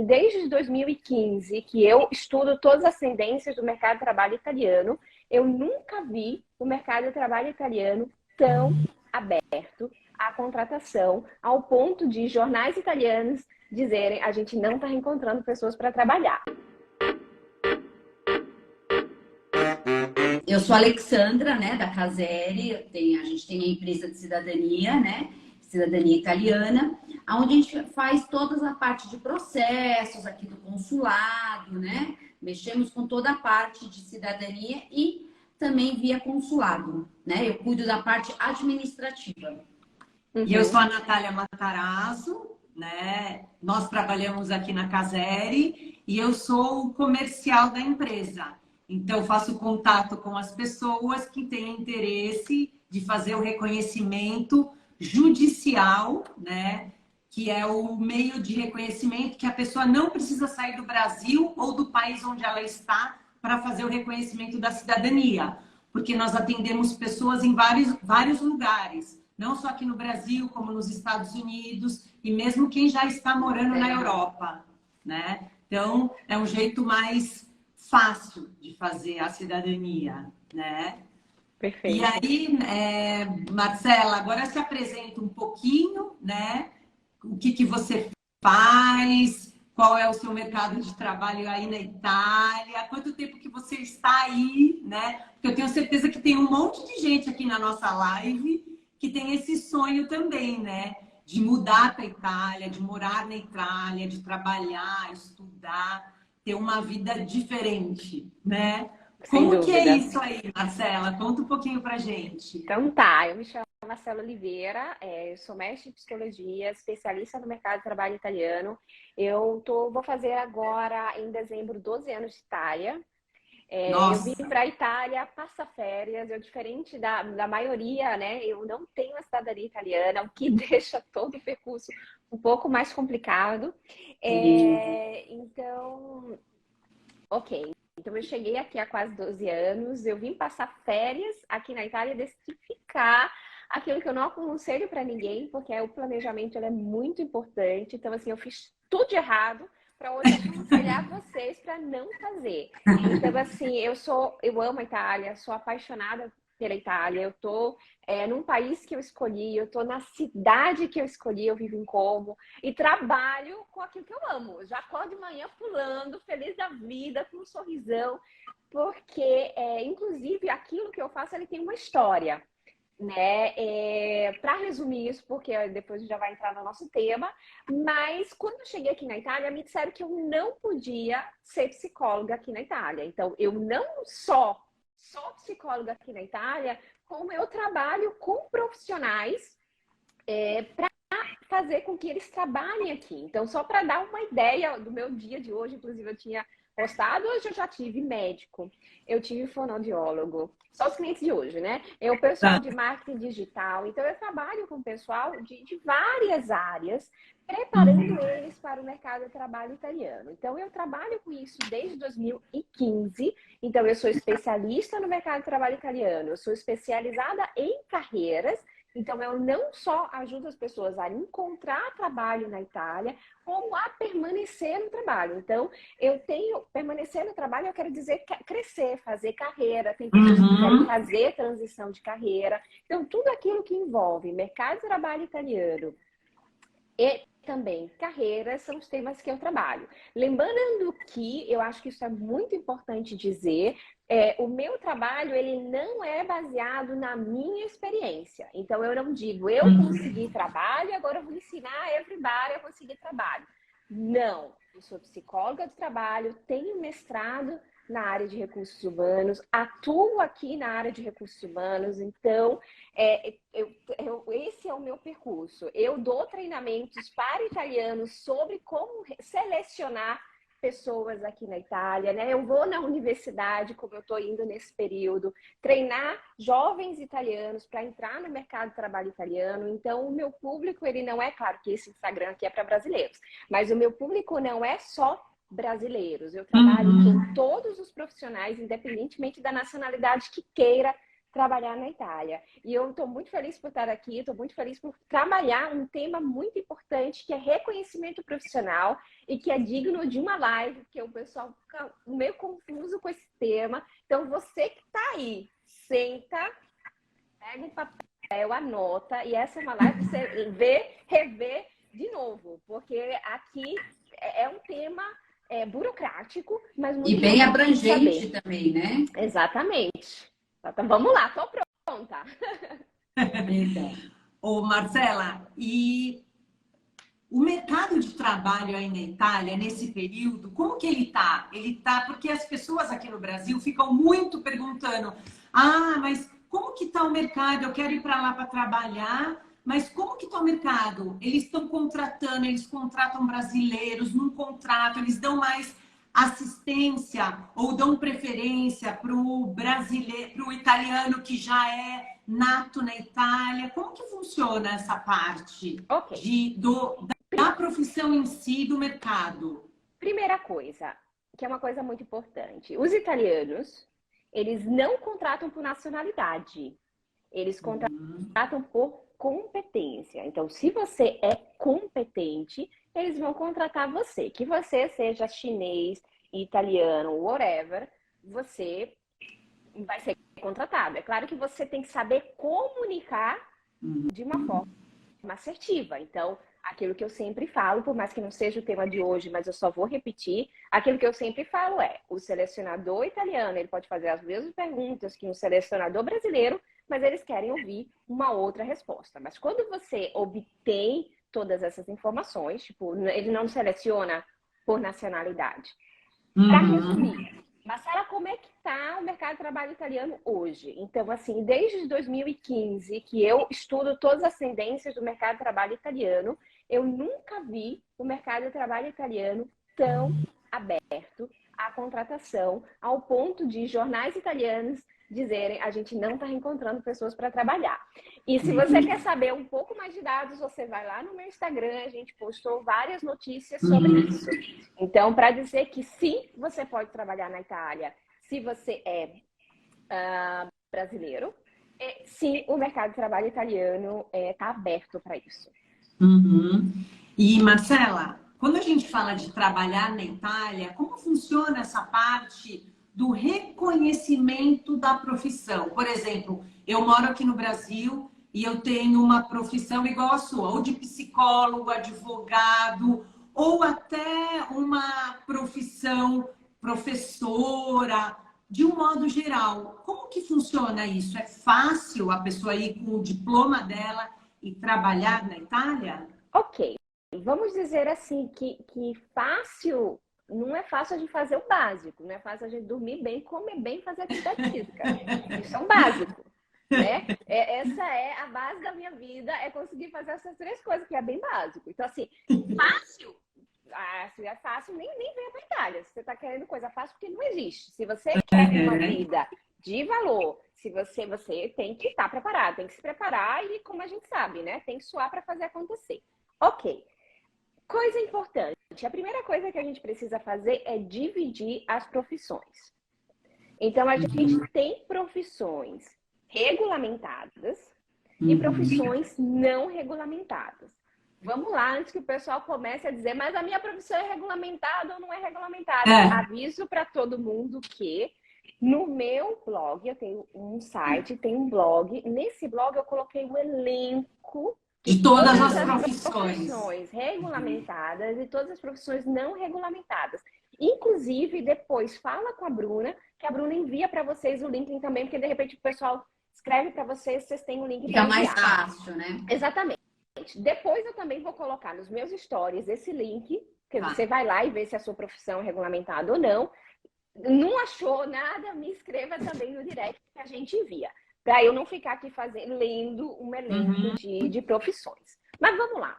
E desde 2015, que eu estudo todas as tendências do mercado de trabalho italiano, eu nunca vi o mercado de trabalho italiano tão aberto à contratação, ao ponto de jornais italianos dizerem: a gente não está encontrando pessoas para trabalhar. Eu sou a Alexandra, né, da Caseri. A gente tem a empresa de cidadania, né, cidadania italiana, onde a gente faz toda a parte de processos aqui do consulado, né? Mexemos com toda a parte de cidadania e também via consulado, né? Eu cuido da parte administrativa. E eu sou a Natália Matarazzo, né? Nós trabalhamos aqui na Caseri e eu sou o comercial da empresa. Então, eu faço contato com as pessoas que têm interesse de fazer o reconhecimento judicial, né? Que é o meio de reconhecimento que a pessoa não precisa sair do Brasil ou do país onde ela está para fazer o reconhecimento da cidadania. Porque nós atendemos pessoas em vários lugares, não só aqui no Brasil, como nos Estados Unidos, e mesmo quem já está morando na Europa, né? Então, é um jeito mais fácil de fazer a cidadania, né? Perfeito. E aí, Marcela, agora se apresenta um pouquinho, né? O que você faz, qual é o seu mercado de trabalho aí na Itália, quanto tempo que você está aí, né? Porque eu tenho certeza que tem um monte de gente aqui na nossa live que tem esse sonho também, né? De mudar para a Itália, de morar na Itália, de trabalhar, estudar, ter uma vida diferente, né? Como que é isso aí, Marcela? Conta um pouquinho pra gente. Então tá, eu me chamo Marcela Oliveira, eu sou mestre em psicologia, especialista no mercado de trabalho italiano. Vou fazer agora, em dezembro, 12 anos de Itália. Eu vim para a Itália passar férias, diferente da maioria, né? Eu não tenho a cidadania italiana, o que deixa todo o percurso um pouco mais complicado. Então, ok. Então, eu cheguei aqui há quase 12 anos, eu vim passar férias aqui na Itália, decidi ficar, aquilo que eu não aconselho para ninguém, porque o planejamento ele é muito importante. Então, assim, eu fiz tudo de errado para hoje aconselhar vocês para não fazer. Então, assim, eu amo a Itália, sou apaixonada pela Itália, eu tô num país que eu escolhi, eu tô na cidade que eu escolhi, eu vivo em Como, e trabalho com aquilo que eu amo. Já acordo de manhã pulando, feliz da vida, com um sorrisão, porque, inclusive, aquilo que eu faço, ele tem uma história, né? Para resumir isso, porque depois já vai entrar no nosso tema, mas quando eu cheguei aqui na Itália, me disseram que eu não podia ser psicóloga aqui na Itália. Então, eu não sou psicóloga aqui na Itália, como eu trabalho com profissionais para fazer com que eles trabalhem aqui. Então, só para dar uma ideia do meu dia de hoje, inclusive eu tinha postado, hoje eu já tive médico, eu tive fonoaudiólogo, só os clientes de hoje, né? Eu pessoal de marketing digital, então eu trabalho com pessoal de várias áreas, preparando eles para o mercado de trabalho italiano. Então, eu trabalho com isso desde 2015. Então, eu sou especialista no mercado de trabalho italiano, eu sou especializada em carreiras. Então, eu não só ajudo as pessoas a encontrar trabalho na Itália, como a permanecer no trabalho. Então, permanecer no trabalho, eu quero dizer crescer, fazer carreira. Tem pessoas que querem fazer transição de carreira. Então, tudo aquilo que envolve mercado de trabalho italiano e também carreiras são os temas que eu trabalho. Lembrando que eu acho que isso é muito importante dizer, o meu trabalho ele não é baseado na minha experiência. Então eu não digo eu consegui trabalho, agora eu vou ensinar a everybody a conseguir trabalho. Não, eu sou psicóloga de trabalho, tenho mestrado na área de recursos humanos, atuo aqui na área de recursos humanos, então esse é o meu percurso. Eu dou treinamentos para italianos sobre como selecionar pessoas aqui na Itália, né? Eu vou na universidade, como eu estou indo nesse período, treinar jovens italianos para entrar no mercado de trabalho italiano. Então, o meu público, ele não é, claro que esse Instagram aqui é para brasileiros, mas o meu público não é só brasileiros. Eu trabalho com todos os profissionais, independentemente da nacionalidade que queira trabalhar na Itália. E eu estou muito feliz por estar aqui, estou muito feliz por trabalhar um tema muito importante, que é reconhecimento profissional e que é digno de uma live, porque o pessoal fica meio confuso com esse tema. Então, você que está aí, senta, pega um papel, anota, e essa é uma live para você rever de novo, porque aqui é um tema burocrático, mas muito E bem abrangente saber. também, né? Exatamente. Então, vamos lá, estou pronta. Então, Ô, Marcela, e o mercado de trabalho aí na Itália, nesse período, como que ele tá? Ele tá, porque as pessoas aqui no Brasil ficam muito perguntando: ah, mas como que tá o mercado? Eu quero ir para lá para trabalhar, mas como que tá o mercado? Eles estão contratando, eles contratam brasileiros, não contratam, eles dão mais assistência ou dão preferência para o brasileiro, para o italiano que já é nato na Itália. Como que funciona essa parte Ok. da profissão em si, do mercado? Primeira coisa, que é uma coisa muito importante. Os italianos, eles não contratam por nacionalidade. Eles contratam por competência. Então, se você é competente, eles vão contratar você. Que você seja chinês, italiano, whatever, você vai ser contratado. É claro que você tem que saber comunicar de uma forma assertiva. Então, aquilo que eu sempre falo, por mais que não seja o tema de hoje, mas eu só vou repetir, aquilo que eu sempre falo é: o selecionador italiano, ele pode fazer as mesmas perguntas que um selecionador brasileiro, mas eles querem ouvir uma outra resposta. Mas quando você obtém todas essas informações, tipo, ele não seleciona por nacionalidade. Para resumir, Marcela, como é que está o mercado de trabalho italiano hoje? Então, assim, desde 2015 que eu estudo todas as tendências do mercado de trabalho italiano, eu nunca vi o mercado de trabalho italiano tão aberto à contratação, ao ponto de jornais italianos dizerem: a gente não está encontrando pessoas para trabalhar. E se você quer saber um pouco mais de dados, você vai lá no meu Instagram, a gente postou várias notícias sobre isso. Então, para dizer que sim, você pode trabalhar na Itália, se você é brasileiro, sim, o mercado de trabalho italiano está aberto para isso. E, Marcela, quando a gente fala de trabalhar na Itália, como funciona essa parte do reconhecimento da profissão? Por exemplo, eu moro aqui no Brasil e eu tenho uma profissão igual a sua, ou de psicólogo, advogado, ou até uma profissão professora, de um modo geral. Como que funciona isso? É fácil a pessoa ir com o diploma dela e trabalhar na Itália? Ok, vamos dizer assim que fácil, não é fácil a gente fazer o básico, não é fácil a gente dormir bem, comer bem, fazer atividade física. Isso é um básico, né? Essa é a base da minha vida, é conseguir fazer essas três coisas, que é bem básico. Então, assim, fácil, se é fácil, nem venha para a Itália. Se você está querendo coisa fácil, porque não existe. Se você quer uma vida de valor, se você tem que estar preparado, tem que se preparar e, como a gente sabe, né? Tem que suar para fazer acontecer. Ok. Coisa importante. A primeira coisa que a gente precisa fazer é dividir as profissões. Então, a gente tem profissões regulamentadas e profissões não regulamentadas. Vamos lá, antes que o pessoal comece a dizer: mas a minha profissão é regulamentada ou não é regulamentada? Aviso para todo mundo que no meu blog, eu tenho um site, tem um blog. Nesse blog eu coloquei o elenco de todas as profissões regulamentadas e todas as profissões não regulamentadas. Inclusive, depois fala com a Bruna, que a Bruna envia para vocês o link também, porque de repente o pessoal escreve para vocês, vocês têm o link para enviar. Fica mais fácil, né? Exatamente. Depois eu também vou colocar nos meus stories esse link, que você vai lá e vê se a sua profissão é regulamentada ou não. Não achou nada, me escreva também no direct que a gente envia. Para eu não ficar aqui lendo um elenco de profissões. Mas vamos lá.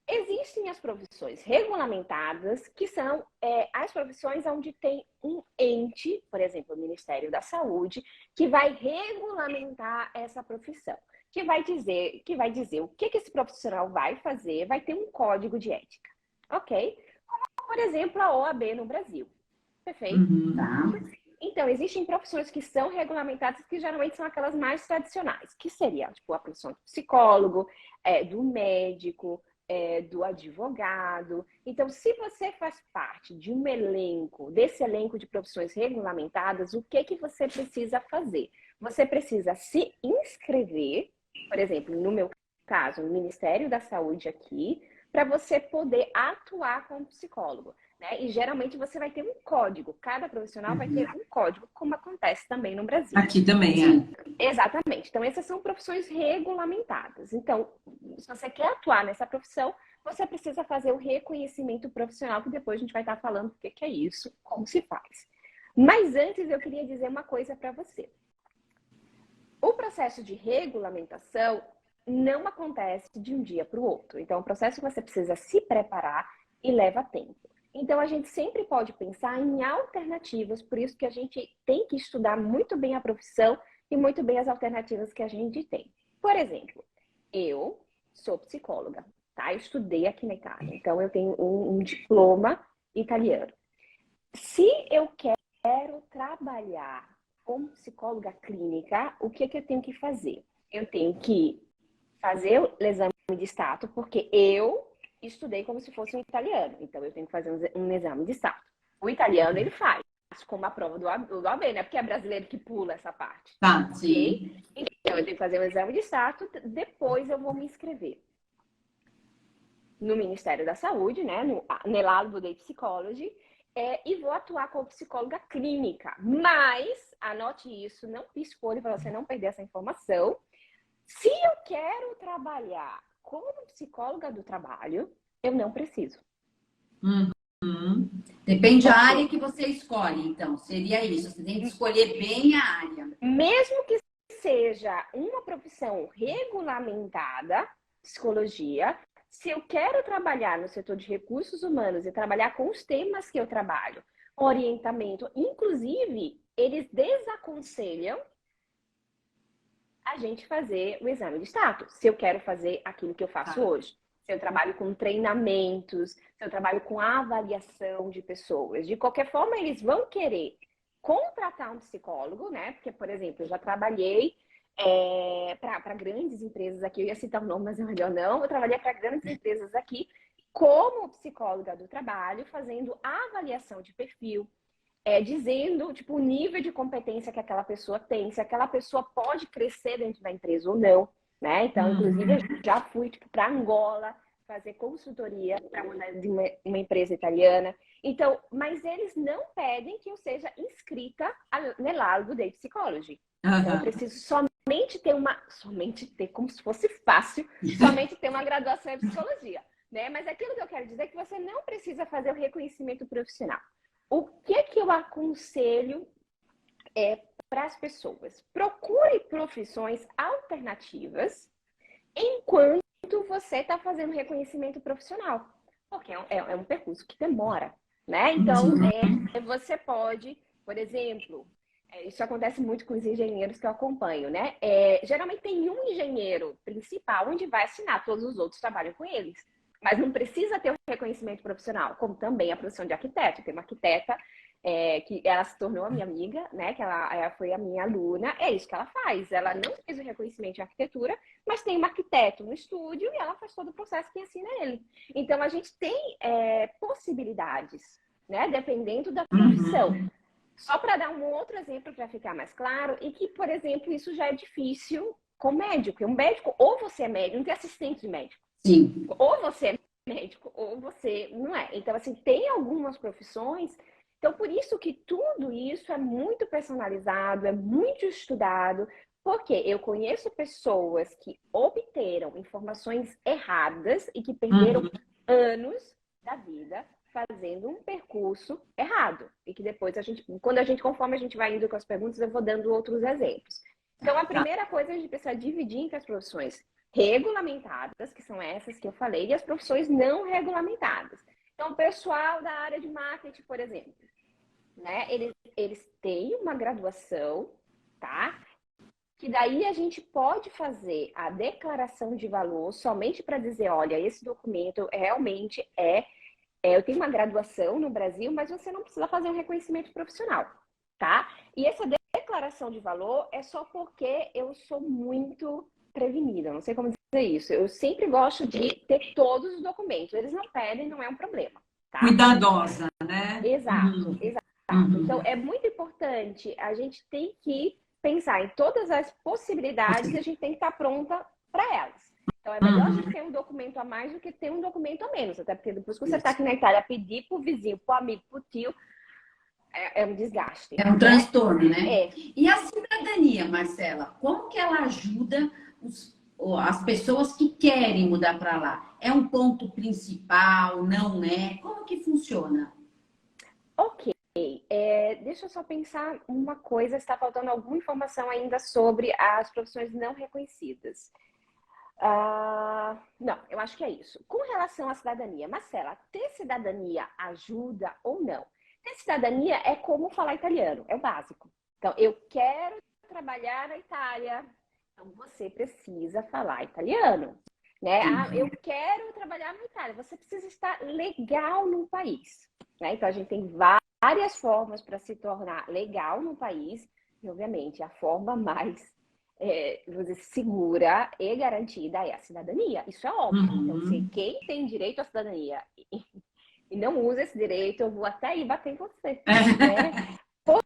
Existem as profissões regulamentadas, que são as profissões onde tem um ente, por exemplo, o Ministério da Saúde, que vai regulamentar essa profissão. Que vai dizer o que esse profissional vai fazer, vai ter um código de ética. Ok? Como, por exemplo, a OAB no Brasil. Perfeito? Então, existem profissões que são regulamentadas, que geralmente são aquelas mais tradicionais, que seria, tipo, a profissão do psicólogo, do médico, do advogado. Então, se você faz parte de um elenco, desse elenco de profissões regulamentadas, o que que você precisa fazer? Você precisa se inscrever, por exemplo, no meu caso, no Ministério da Saúde aqui, para você poder atuar como psicólogo. Né? E geralmente você vai ter um código, cada profissional vai ter um código, como acontece também no Brasil. Aqui também, Exatamente. Então, essas são profissões regulamentadas. Então, se você quer atuar nessa profissão, você precisa fazer o reconhecimento profissional, que depois a gente vai estar falando o que é isso, como se faz. Mas antes, eu queria dizer uma coisa para você. O processo de regulamentação não acontece de um dia para o outro. Então, é um processo que você precisa se preparar e leva tempo. Então, a gente sempre pode pensar em alternativas, por isso que a gente tem que estudar muito bem a profissão e muito bem as alternativas que a gente tem. Por exemplo, eu sou psicóloga, tá? Eu estudei aqui na Itália, então eu tenho um diploma italiano. Se eu quero trabalhar como psicóloga clínica, o que eu tenho que fazer? Eu tenho que fazer o exame de status, porque eu estudei como se fosse um italiano. Então, eu tenho que fazer um exame de status. O italiano, ele faz, como a prova do AB, né? Porque é brasileiro que pula essa parte. Tá, sim. Okay? Então, eu tenho que fazer um exame de status, depois eu vou me inscrever no Ministério da Saúde, né? No Nell'albo dei Psicologi, e vou atuar como psicóloga clínica. Mas, anote isso, não pisque o olho para você não perder essa informação. Se eu quero trabalhar como psicóloga do trabalho, eu não preciso. Depende da área que você escolhe, então. Seria isso. Você tem que escolher bem a área. Mesmo que seja uma profissão regulamentada, psicologia, se eu quero trabalhar no setor de recursos humanos e trabalhar com os temas que eu trabalho, orientamento, inclusive, eles desaconselham a gente fazer o exame de status, se eu quero fazer aquilo que eu faço hoje. Se eu trabalho com treinamentos, se eu trabalho com avaliação de pessoas. De qualquer forma, eles vão querer contratar um psicólogo, né? Porque, por exemplo, eu já trabalhei para grandes empresas aqui, eu ia citar o nome, mas é melhor não. Eu trabalhei para grandes empresas aqui como psicóloga do trabalho, fazendo avaliação de perfil, dizendo, tipo, o nível de competência que aquela pessoa tem, se aquela pessoa pode crescer dentro da empresa ou não, né? Então, inclusive, eu já fui, tipo, para Angola fazer consultoria para uma empresa italiana. Então, mas eles não pedem que eu seja inscrita nell'albo dei Psicologi. Então, eu preciso somente ter, como se fosse fácil, somente ter uma graduação em psicologia, né? Mas aquilo que eu quero dizer é que você não precisa fazer o reconhecimento profissional. O que eu aconselho para as pessoas? Procure profissões alternativas enquanto você está fazendo reconhecimento profissional. Porque é um percurso que demora, né? Então, você pode, por exemplo, isso acontece muito com os engenheiros que eu acompanho, né? Geralmente tem um engenheiro principal onde vai assinar, todos os outros trabalham com eles. Mas não precisa ter um reconhecimento profissional, como também a profissão de arquiteto. Tem uma arquiteta que ela se tornou a minha amiga, né? Que ela foi a minha aluna. É isso que ela faz. Ela não fez o reconhecimento de arquitetura, mas tem um arquiteto no estúdio e ela faz todo o processo que ensina ele. Então, a gente tem possibilidades, né? Dependendo da profissão. Só para dar um outro exemplo para ficar mais claro, e que, por exemplo, isso já é difícil com médico. Um médico, ou você é médico, não tem assistente de médico. Sim. Ou você é médico, ou você não é. Então, assim, tem algumas profissões. Então, por isso que tudo isso é muito personalizado, é muito estudado, porque eu conheço pessoas que obteram informações erradas e que perderam anos da vida fazendo um percurso errado. E que depois, conforme a gente vai indo com as perguntas, eu vou dando outros exemplos. Então, a primeira coisa, a gente precisa dividir entre as profissões regulamentadas, que são essas que eu falei, e as profissões não regulamentadas. Então, o pessoal da área de marketing, por exemplo, né, eles têm uma graduação, tá? Que daí a gente pode fazer a declaração de valor somente para dizer, olha, esse documento realmente eu tenho uma graduação no Brasil, mas você não precisa fazer um reconhecimento profissional. tá? E essa declaração de valor é só porque eu sou muito prevenida, não sei como dizer isso. Eu sempre gosto de ter todos os documentos. Eles não pedem, não é um problema, tá? Cuidadosa, né? Exato, exato. Então, é muito importante, a gente tem que pensar em todas as possibilidades e a gente tem que estar pronta para elas. Então, é melhor a gente ter um documento a mais do que ter um documento a menos. Até porque depois que você está aqui na Itália, pedir para o vizinho, para o amigo, para o tio, é um desgaste. É um transtorno, né? É. E a cidadania, Marcela, como que ela ajuda as pessoas que querem mudar para lá? É um ponto principal? Não é? Como que funciona? Ok. Deixa eu só pensar uma coisa. Está faltando alguma informação ainda sobre as profissões não reconhecidas. Não, eu acho que é isso. Com relação à cidadania, Marcela, ter cidadania ajuda ou não? Ter cidadania é como falar italiano, é o básico. Então, eu quero trabalhar na Itália, então você precisa falar italiano, né? Eu quero trabalhar na Itália, você precisa estar legal no país, né? Então, a gente tem várias formas para se tornar legal no país, e obviamente a forma mais vou dizer, segura e garantida é a cidadania. Isso é óbvio. Então, se quem tem direito à cidadania e não usa esse direito, eu vou até ir bater em você. Né?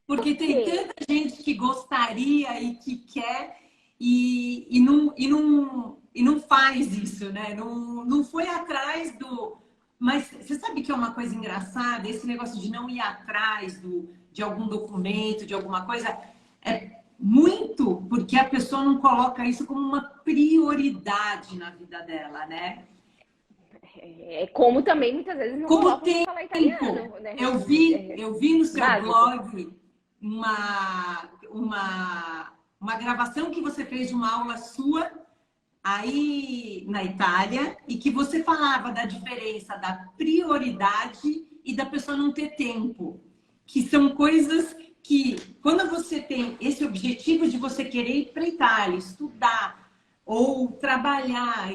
Porque tem tanta gente que gostaria e que quer e não faz isso, né? Não foi atrás do... Mas você sabe que é uma coisa engraçada? Esse negócio de não ir atrás de algum documento, de alguma coisa, é muito porque a pessoa não coloca isso como uma prioridade na vida dela, né? Como também muitas vezes não colocam falar italiano, né? Eu vi no seu blog uma gravação que você fez de uma aula sua aí na Itália e que você falava da diferença da prioridade e da pessoa não ter tempo, que são coisas que quando você tem esse objetivo de você querer ir para a Itália, estudar ou trabalhar,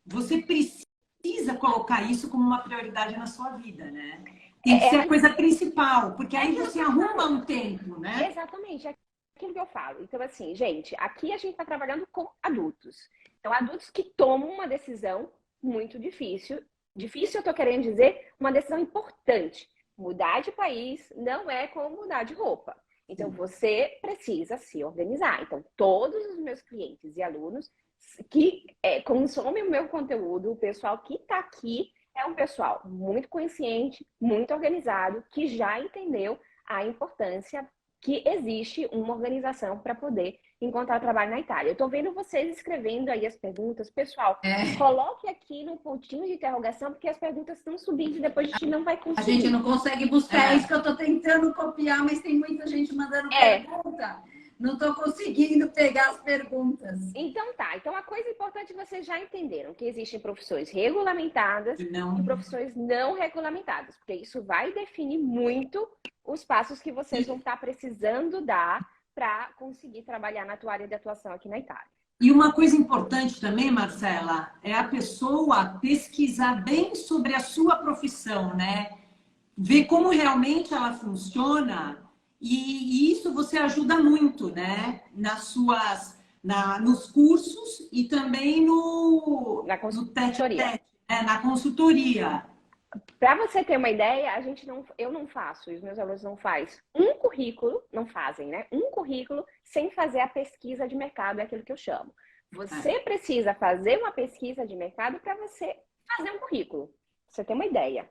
você precisa colocar isso como uma prioridade na sua vida, né? Tem que ser a coisa principal, porque aí você arruma um tempo, né? Exatamente, é aquilo que eu falo. Então, assim, gente, aqui a gente está trabalhando com adultos. Então, adultos que tomam uma decisão muito difícil. Difícil, eu estou querendo dizer, uma decisão importante. Mudar de país não é como mudar de roupa. Então, você precisa se organizar. Então, todos os meus clientes e alunos que consomem o meu conteúdo, o pessoal que está aqui, é um pessoal muito consciente, muito organizado, que já entendeu a importância que existe uma organização para poder encontrar trabalho na Itália. Eu estou vendo vocês escrevendo aí as perguntas. Pessoal, coloque aqui no pontinho de interrogação, porque as perguntas estão subindo e depois a gente não vai conseguir. A gente não consegue buscar, é isso que eu estou tentando copiar, mas tem muita gente mandando pergunta. Não estou conseguindo pegar as perguntas. Então tá. Então a coisa importante vocês já entenderam que existem profissões regulamentadas e profissões não regulamentadas, porque isso vai definir muito os passos que vocês vão estar precisando dar para conseguir trabalhar na tua área de atuação aqui na Itália. E uma coisa importante também, Marcela, é a pessoa pesquisar bem sobre a sua profissão, né? Ver como realmente ela funciona. E isso você ajuda muito, né? Nos cursos e também na consultoria. Na consultoria. Para você ter uma ideia, eu não faço, e os meus alunos não fazem um currículo, não fazem, né? Um currículo sem fazer a pesquisa de mercado, é aquilo que eu chamo. Você precisa fazer uma pesquisa de mercado para você fazer um currículo. Pra você ter uma ideia.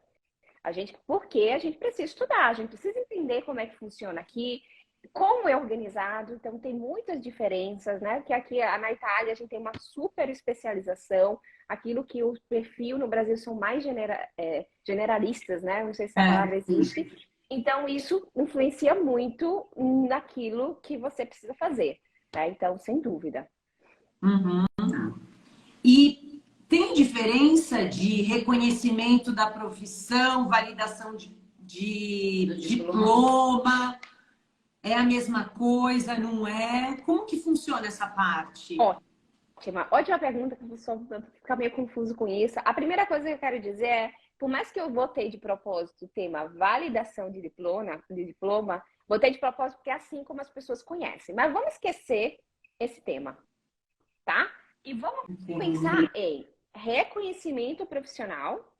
Porque a gente precisa estudar, a gente precisa entender como é que funciona aqui, como é organizado, então tem muitas diferenças, né? Que aqui na Itália a gente tem uma super especialização, aquilo que o perfil no Brasil são mais generalistas, né? Não sei se a palavra existe. Então isso influencia muito naquilo que você precisa fazer, né? Então, sem dúvida. E tem diferença de reconhecimento da profissão, validação de diploma? É a mesma coisa, não é? Como que funciona essa parte? Ótima pergunta, que o pessoal fica meio confuso com isso. A primeira coisa que eu quero dizer é Por mais que eu botei de propósito o tema validação de diploma, botei de propósito porque é assim como as pessoas conhecem. Mas vamos esquecer esse tema, tá? E vamos pensar em reconhecimento profissional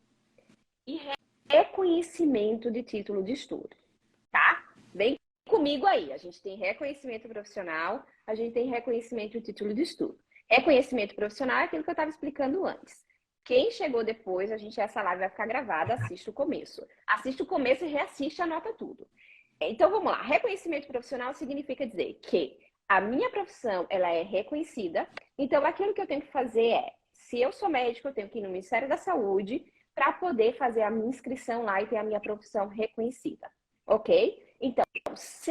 e reconhecimento de título de estudo, tá? Vem comigo aí. A gente tem reconhecimento profissional, a gente tem reconhecimento de título de estudo. Reconhecimento profissional é aquilo que eu estava explicando antes. Quem chegou depois, essa live vai ficar gravada, assiste o começo. Assiste o começo e reassiste, anota tudo. Então, vamos lá. Reconhecimento profissional significa dizer que a minha profissão, ela é reconhecida. Então, aquilo que eu tenho que fazer é, se eu sou médico, eu tenho que ir no Ministério da Saúde para poder fazer a minha inscrição lá e ter a minha profissão reconhecida. Ok? Então, se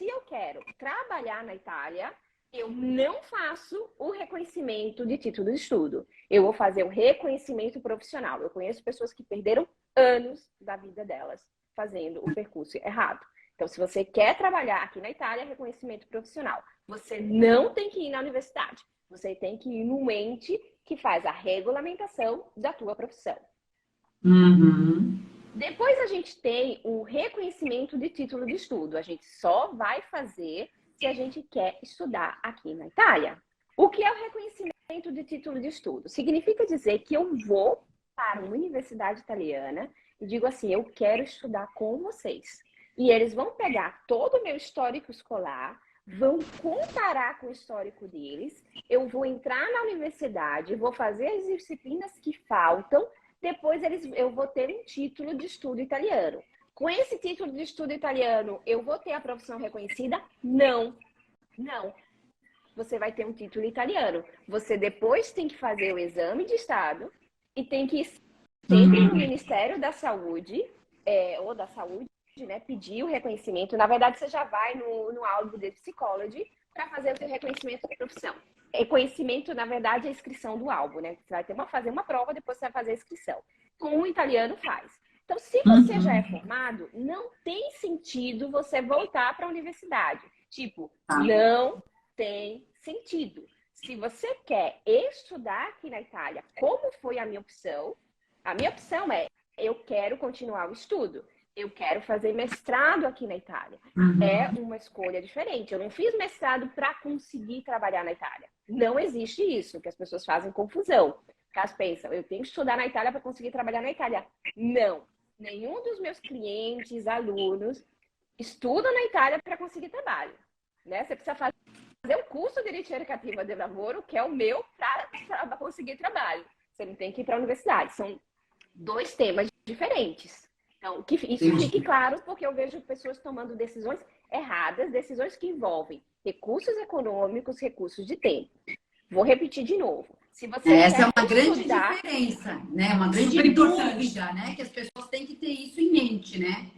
eu quero trabalhar na Itália, eu não faço o reconhecimento de título de estudo. Eu vou fazer o reconhecimento profissional. Eu conheço pessoas que perderam anos da vida delas fazendo o percurso errado. Então, se você quer trabalhar aqui na Itália, reconhecimento profissional. Você não tem que ir na universidade. Você tem que ir no ente que faz a regulamentação da tua profissão. Uhum. Depois a gente tem o reconhecimento de título de estudo. A gente só vai fazer se a gente quer estudar aqui na Itália. O que é o reconhecimento de título de estudo? Significa dizer que eu vou para uma universidade italiana e digo assim, eu quero estudar com vocês. E eles vão pegar todo o meu histórico escolar, vão comparar com o histórico deles, eu vou entrar na universidade, vou fazer as disciplinas que faltam, depois eu vou ter um título de estudo italiano. Com esse título de estudo italiano, eu vou ter a profissão reconhecida? Não. Não. Você vai ter um título italiano. Você depois tem que fazer o exame de estado e tem que ir sempre no Ministério da Saúde, ou da Saúde, né, pedir o reconhecimento. Na verdade, você já vai no álbum de Psychology para fazer o seu reconhecimento da profissão. Reconhecimento, na verdade, é a inscrição do álbum, né? Você vai fazer uma prova, depois você vai fazer a inscrição. Como o italiano faz. Então, se você já é formado, não tem sentido você voltar para a universidade. Tipo, não tem sentido. Se você quer estudar aqui na Itália, como foi a minha opção é, eu quero continuar o estudo. Eu quero fazer mestrado aqui na Itália. É uma escolha diferente. Eu não fiz mestrado para conseguir trabalhar na Itália. Não existe isso, que as pessoas fazem confusão. Elas pensam, eu tenho que estudar na Itália para conseguir trabalhar na Itália. Não. Nenhum dos meus clientes, alunos, estudam na Itália para conseguir trabalho. Né? Você precisa fazer o curso de Ricercativa de Lavoro, que é o meu, para conseguir trabalho. Você não tem que ir para a universidade. São dois temas diferentes. Então, que isso fique claro, porque eu vejo pessoas tomando decisões erradas, decisões que envolvem recursos econômicos, recursos de tempo. Vou repetir de novo. Se você Essa é uma quer grande estudar... diferença, né? Uma grande dúvida, né? Que as pessoas têm que ter isso em mente, né?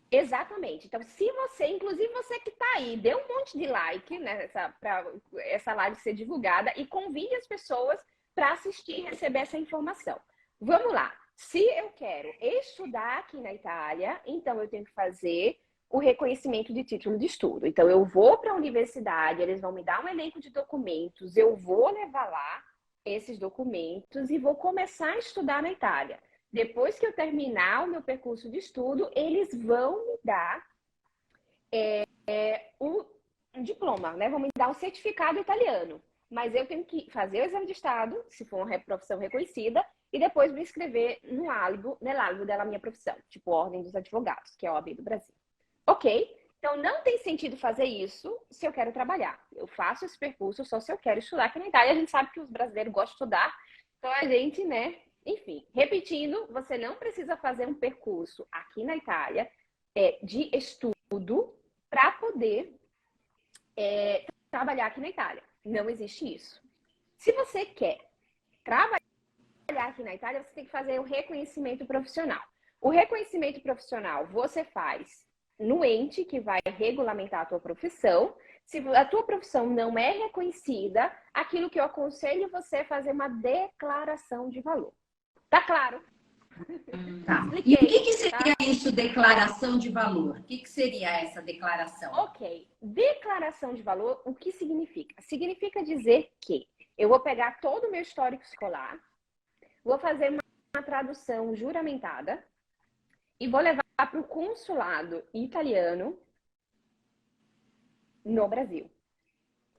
Exatamente. Então, se você, inclusive você que está aí, dê um monte de like, né, para essa live ser divulgada e convide as pessoas para assistir e receber essa informação. Vamos lá. Se eu quero estudar aqui na Itália, então eu tenho que fazer o reconhecimento de título de estudo. Então, eu vou para a universidade, eles vão me dar um elenco de documentos, eu vou levar lá esses documentos e vou começar a estudar na Itália. Depois que eu terminar o meu percurso de estudo, eles vão me dar um diploma, né? Vão me dar um certificado italiano. Mas eu tenho que fazer o exame de estado, se for uma profissão reconhecida, e depois me inscrever nell'albo da minha profissão, tipo Ordem dos Advogados, que é a OAB do Brasil. Ok? Então, não tem sentido fazer isso se eu quero trabalhar. Eu faço esse percurso só se eu quero estudar aqui na Itália. A gente sabe que os brasileiros gostam de estudar, então a gente, né? Enfim, repetindo, você não precisa fazer um percurso aqui na Itália de estudo para poder trabalhar aqui na Itália. Não existe isso. Se você quer trabalhar aqui na Itália, você tem que fazer o reconhecimento profissional. O reconhecimento profissional você faz no ente que vai regulamentar a tua profissão. Se a tua profissão não é reconhecida, aquilo que eu aconselho você é fazer uma declaração de valor. Tá claro? Tá. E o que seria isso, declaração de valor? O que seria essa declaração? Ok. Declaração de valor, o que significa? Significa dizer que eu vou pegar todo o meu histórico escolar, vou fazer uma tradução juramentada e vou levar para o consulado italiano no Brasil.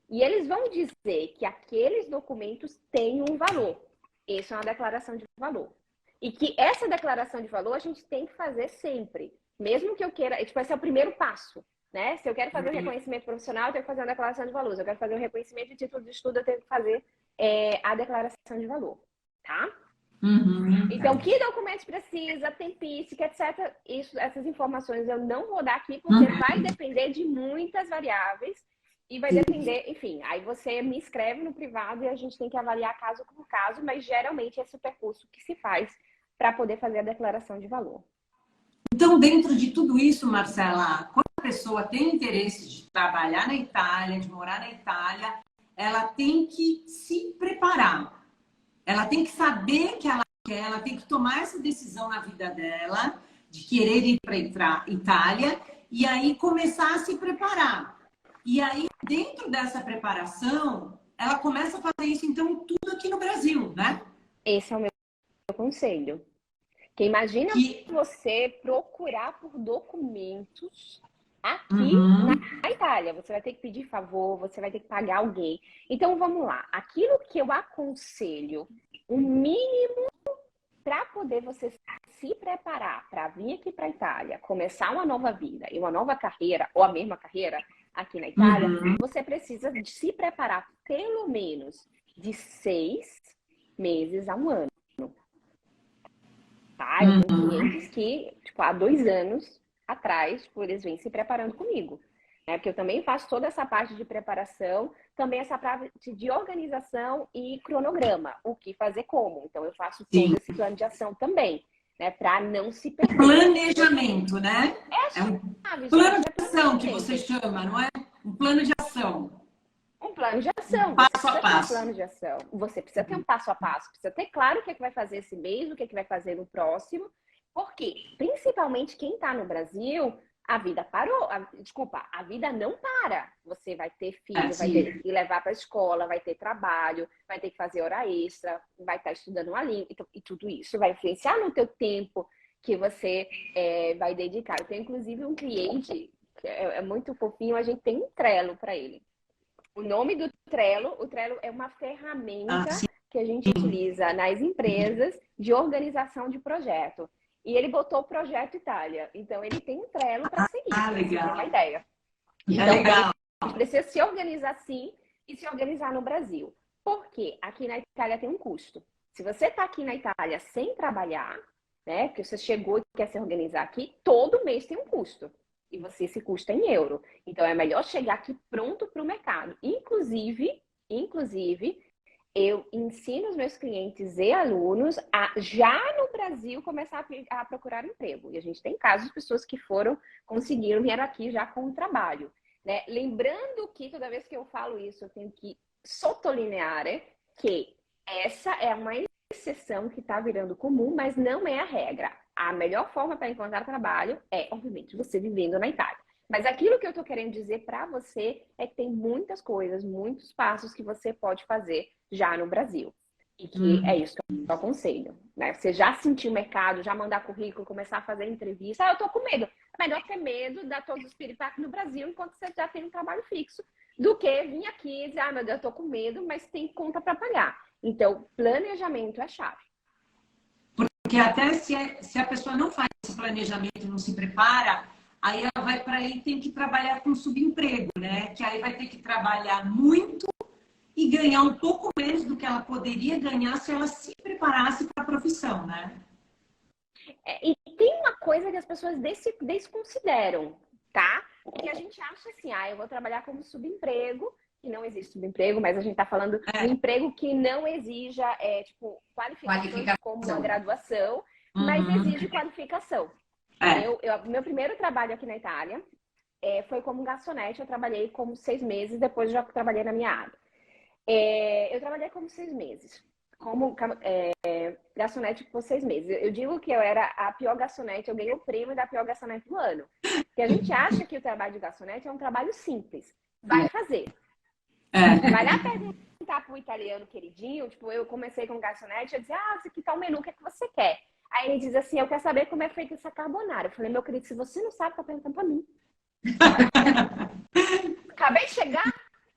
E eles vão dizer que aqueles documentos têm um valor. Isso é uma declaração de valor. E que essa declaração de valor a gente tem que fazer sempre. Mesmo que eu queira... Tipo, esse é o primeiro passo, né? Se eu quero fazer um reconhecimento profissional, eu tenho que fazer uma declaração de valor. Se eu quero fazer um reconhecimento de título de estudo, eu tenho que fazer a declaração de valor, tá? Então, que documentos precisa, tempística, etc. Essas informações eu não vou dar aqui, porque vai depender de muitas variáveis. E vai depender, enfim, aí você me escreve no privado e a gente tem que avaliar caso por caso, mas geralmente esse é o percurso que se faz para poder fazer a declaração de valor. Então, dentro de tudo isso, Marcela, quando a pessoa tem interesse de trabalhar na Itália, de morar na Itália, ela tem que se preparar. Ela tem que saber que ela quer, ela tem que tomar essa decisão na vida dela, de querer ir para a Itália, e aí começar a se preparar. E aí, dentro dessa preparação, ela começa a fazer isso, então, tudo aqui no Brasil, né? Esse é o meu conselho. Que imagina você procurar por documentos aqui na Itália. Você vai ter que pedir favor, você vai ter que pagar alguém. Então, vamos lá. Aquilo que eu aconselho, o mínimo para poder você se preparar para vir aqui para a Itália, começar uma nova vida e uma nova carreira, ou a mesma carreira aqui na Itália, você precisa de se preparar pelo menos de 6 meses a 1 ano. Tá? Eu tenho clientes que, tipo, há 2 anos atrás, tipo, eles vêm se preparando comigo. Né? Porque eu também faço toda essa parte de preparação, também essa parte de organização e cronograma. O que fazer como. Então, eu faço todo esse plano de ação também, né? Para não se perder. Planejamento, né? É um plano de ação que você chama, não é? Um plano de ação. Um plano de ação. Passo a passo. Um plano de ação. Você precisa ter um passo a passo. Precisa ter claro o que é que vai fazer esse mês, o que é que vai fazer no próximo. Porque, principalmente quem está no Brasil, a vida parou. A vida não para. Você vai ter filho, vai ter que levar para a escola, vai ter trabalho, vai ter que fazer hora extra, vai estar estudando uma língua. E tudo isso vai influenciar no teu tempo que você vai dedicar. Eu tenho, inclusive, um cliente que é muito fofinho, a gente tem um Trello para ele. O nome do Trello, o Trello é uma ferramenta que a gente utiliza nas empresas de organização de projeto. E ele botou o Projeto Itália. Então, ele tem um Trello para seguir. Legal. Tem uma ideia. Então, legal. a gente precisa se organizar sim e se organizar no Brasil. Por quê? Aqui na Itália tem um custo. Se você está aqui na Itália sem trabalhar, né? Porque você chegou e quer se organizar aqui, todo mês tem um custo. E esse custo é em euro. Então, é melhor chegar aqui pronto para o mercado. Inclusive, eu ensino os meus clientes e alunos a, já no Brasil, começar a procurar emprego. E a gente tem casos de pessoas que vieram aqui já com o trabalho. Né? Lembrando que toda vez que eu falo isso, eu tenho que sottolinear que essa é uma exceção que está virando comum, mas não é a regra. A melhor forma para encontrar trabalho é, obviamente, você vivendo na Itália. Mas aquilo que eu estou querendo dizer para você é que tem muitas coisas, muitos passos que você pode fazer já no Brasil. E que é isso que eu aconselho. Né? Você já sentir o mercado, já mandar currículo, começar a fazer entrevista. Eu estou com medo. É melhor ter medo, dar todos os piripaques no Brasil enquanto você já tem um trabalho fixo, do que vir aqui e dizer, meu Deus, eu estou com medo, mas tem conta para pagar. Então, planejamento é a chave. Porque até se a pessoa não faz esse planejamento, não se prepara, aí ela vai para aí e tem que trabalhar com subemprego, né? Que aí vai ter que trabalhar muito e ganhar um pouco menos do que ela poderia ganhar se ela se preparasse para a profissão, né? E tem uma coisa que as pessoas desconsideram, tá? Que a gente acha assim, eu vou trabalhar como subemprego, que não existe subemprego, mas a gente está falando de um emprego que não exija, qualificações como uma graduação, mas exige qualificação. Meu primeiro trabalho aqui na Itália foi como garçonete. Eu trabalhei como 6 meses, depois já trabalhei na minha área. Eu trabalhei como 6 meses, como garçonete por 6 meses. Eu digo que eu era a pior garçonete, eu ganhei o prêmio da pior garçonete do ano. Porque a gente acha que o trabalho de garçonete é um trabalho simples. Vai fazer. Vai lá perguntar perguntar pro italiano queridinho, tipo, eu comecei com garçonete, eu dizia, esse aqui tá o menu, o que é que você quer? Aí ele diz assim, eu quero saber como é feita essa carbonara. Eu falei, meu querido, se você não sabe, tá perguntando pra mim. Acabei de chegar,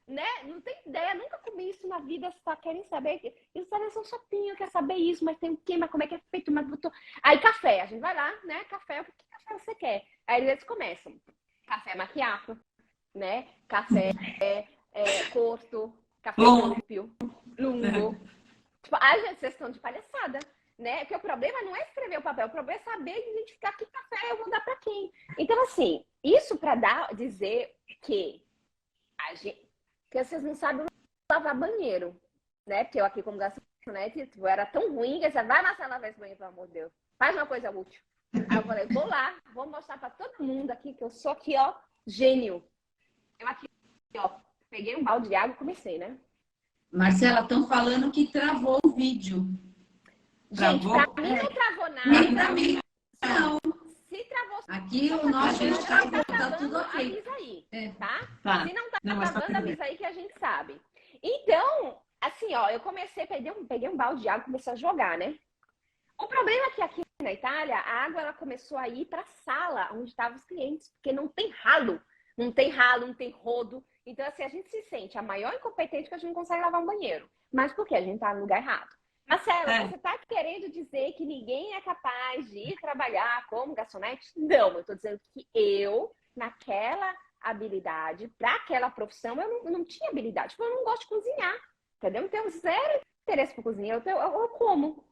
né? Não tem ideia, nunca comi isso na vida, só querem saber. Eles são chatinhos, quer saber isso, mas tem o quê, mas como é que é feito, mas botou... Aí café, a gente vai lá, né? Café, o que café você quer? Aí eles começam. Café macchiato, né? Café corto, café doppio, lungo. Tipo, gente, vocês estão de palhaçada, né? Porque o problema não é escrever o papel, o problema é saber identificar que café eu vou dar para quem. Então, assim, isso para dizer que que vocês não sabem lavar banheiro, né? Porque eu aqui como garçonete, tipo, era tão ruim que você vai, Marcela, lavar esse banheiro, pelo amor de Deus. Faz uma coisa útil. Aí eu falei, vou lá, vou mostrar para todo mundo aqui que eu sou aqui, ó, gênio. Eu aqui, ó, peguei um balde de água e comecei, né? Marcela, estão falando que travou o vídeo. Gente, pra mim não travou nada. Nem pra mim, não. Se travou, aqui o nosso travou, tá tudo ok. Avisa aí, tá? Tá. Se não tá Não, mas tá travando, avisa aí que a gente sabe. Então, assim, ó, eu comecei, peguei um balde de água e comecei a jogar, né? O problema é que aqui na Itália, a água ela começou a ir pra sala onde estavam os clientes, porque não tem ralo. Não tem ralo, não tem rodo. Então, assim, a gente se sente a maior incompetente porque a gente não consegue lavar um banheiro. Mas por quê? A gente tá no lugar errado. Marcela, você tá querendo dizer que ninguém é capaz de ir trabalhar como garçonete? Não, eu tô dizendo que eu, naquela habilidade, para aquela profissão, eu não tinha habilidade. Tipo, eu não gosto de cozinhar, entendeu? Então, eu tenho zero interesse por cozinhar. Eu como.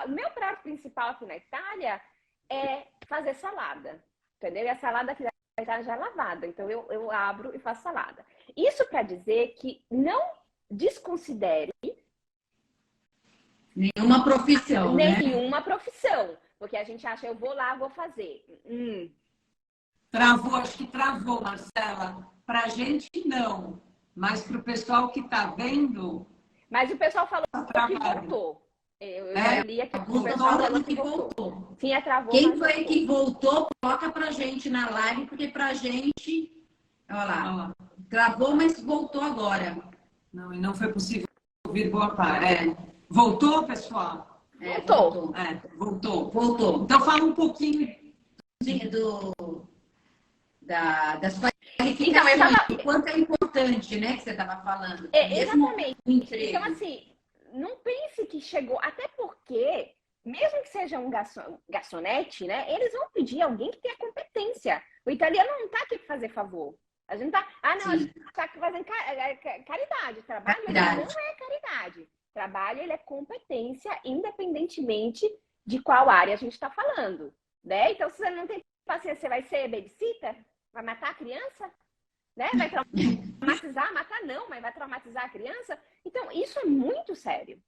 O meu prato principal aqui na Itália é fazer salada, entendeu? E a salada aqui da Itália já é lavada, então eu abro e faço salada. Isso para dizer que não desconsidere nenhuma profissão, nenhuma profissão. Porque a gente acha, eu vou lá, vou fazer. Travou, acho que travou, Marcela. Pra gente, não. Mas pro pessoal que tá vendo... Mas o pessoal falou que voltou. Eu já li aqui que o pessoal falou que voltou. Sim, travou. Quem foi que voltou, coloca pra gente na live, porque pra gente... Olha lá. Travou, mas voltou agora. Não, e não foi possível ouvir boa parte. Voltou, pessoal? Voltou. Então fala um pouquinho das qualificações, o quanto é importante, né, que você estava falando. Exatamente. Então, assim, não pense que chegou, até porque, mesmo que seja um garçonete, né, eles vão pedir alguém que tenha competência. O italiano não está aqui para fazer favor. A gente tá. A gente está fazendo caridade. Trabalho não é caridade. Trabalho, ele é competência, independentemente de qual área a gente está falando, né? Então, se você não tem paciência, você vai ser babysitter? Vai matar a criança? Né? Vai traumatizar? Matar não, mas vai traumatizar a criança? Então, isso é muito sério.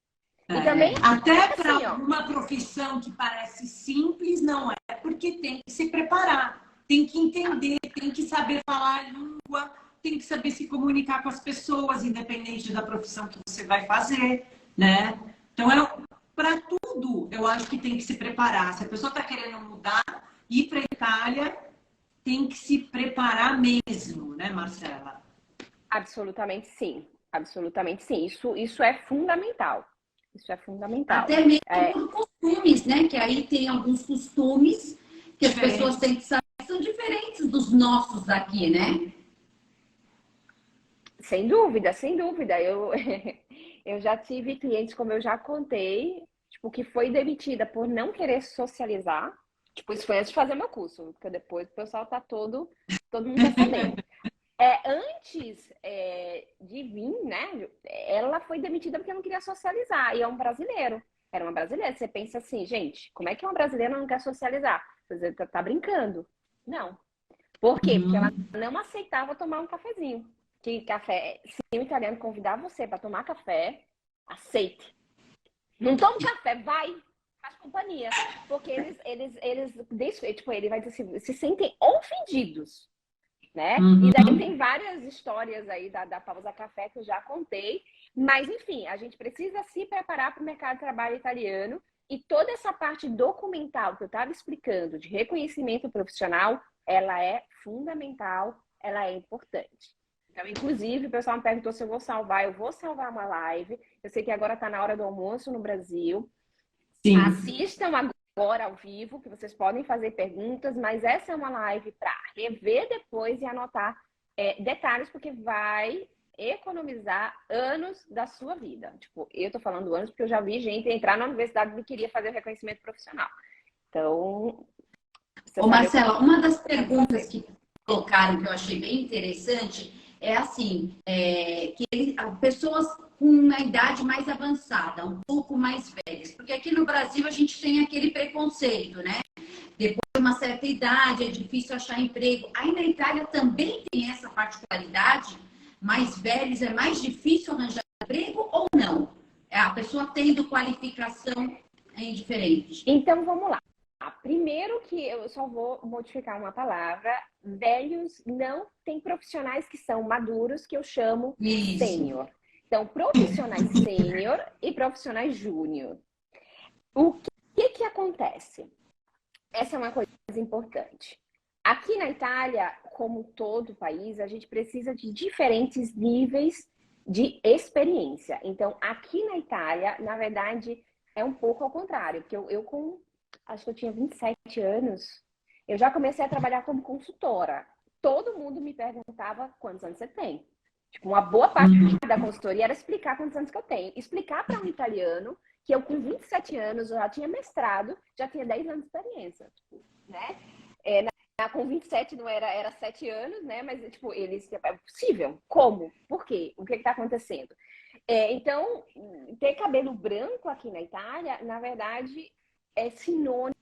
E também, até para uma profissão que parece simples, não é, porque tem que se preparar, tem que entender, tem que saber falar a língua, tem que saber se comunicar com as pessoas, independente da profissão que você vai fazer, né? Então, para tudo, eu acho que tem que se preparar. Se a pessoa está querendo mudar, ir para a Itália, tem que se preparar mesmo, né, Marcela? Absolutamente sim. Absolutamente sim. Isso é fundamental. Isso é fundamental. Até mesmo por costumes, né? Que aí tem alguns costumes que as pessoas têm que saber que são diferentes dos nossos daqui, né? Sem dúvida, sem dúvida. Eu já tive clientes, como eu já contei, tipo, que foi demitida por não querer socializar. Tipo, isso foi antes de fazer meu curso, porque depois o pessoal tá todo mundo tá sabendo. Antes de vir, né, ela foi demitida porque não queria socializar, e é um brasileiro. Era uma brasileira. Você pensa assim, gente, como é que uma brasileira não quer socializar? Você tá brincando. Não. Por quê? Porque ela não aceitava tomar um cafezinho. Que café, se o italiano convidar você para tomar café, aceite. Não toma café, vai, faz companhia. Porque ele vai dizer assim, se sentem ofendidos, né? E daí tem várias histórias aí da pausa café que eu já contei. Mas, enfim, a gente precisa se preparar para o mercado de trabalho italiano. E toda essa parte documental que eu estava explicando, de reconhecimento profissional, ela é fundamental, ela é importante. Então, inclusive, o pessoal me perguntou se eu vou salvar. Eu vou salvar uma live. Eu sei que agora está na hora do almoço no Brasil. Sim. Assistam agora ao vivo, que vocês podem fazer perguntas, mas essa é uma live para rever depois e anotar detalhes, porque vai economizar anos da sua vida. Tipo, eu tô falando anos porque eu já vi gente entrar na universidade e queria fazer o reconhecimento profissional. Então... Ô, Marcela, uma das perguntas que colocaram que eu achei bem interessante é assim, que pessoas com uma idade mais avançada, um pouco mais velhas, porque aqui no Brasil a gente tem aquele preconceito, né? Depois de uma certa idade é difícil achar emprego. Aí na Itália também tem essa particularidade, mais velhos é mais difícil arranjar emprego ou não? A pessoa tendo qualificação é indiferente. Então vamos lá. Primeiro que eu só vou modificar uma palavra. Velhos não tem profissionais que são maduros, que eu chamo sênior. Então, profissionais sênior e profissionais júnior. O que acontece? Essa é uma coisa importante. Aqui na Itália, como todo o país, a gente precisa de diferentes níveis de experiência. Então, aqui na Itália, na verdade, é um pouco ao contrário. Porque acho que eu tinha 27 anos, eu já comecei a trabalhar como consultora. Todo mundo me perguntava quantos anos você tem. Tipo, uma boa parte da consultoria era explicar quantos anos que eu tenho. Explicar para um italiano que eu, com 27 anos, eu já tinha mestrado, já tinha 10 anos de experiência. Tipo, né? Com 27 não era 7 anos, né? Mas, tipo, é possível. Como? Por quê? O que está acontecendo? Então, ter cabelo branco aqui na Itália, na verdade, é sinônimo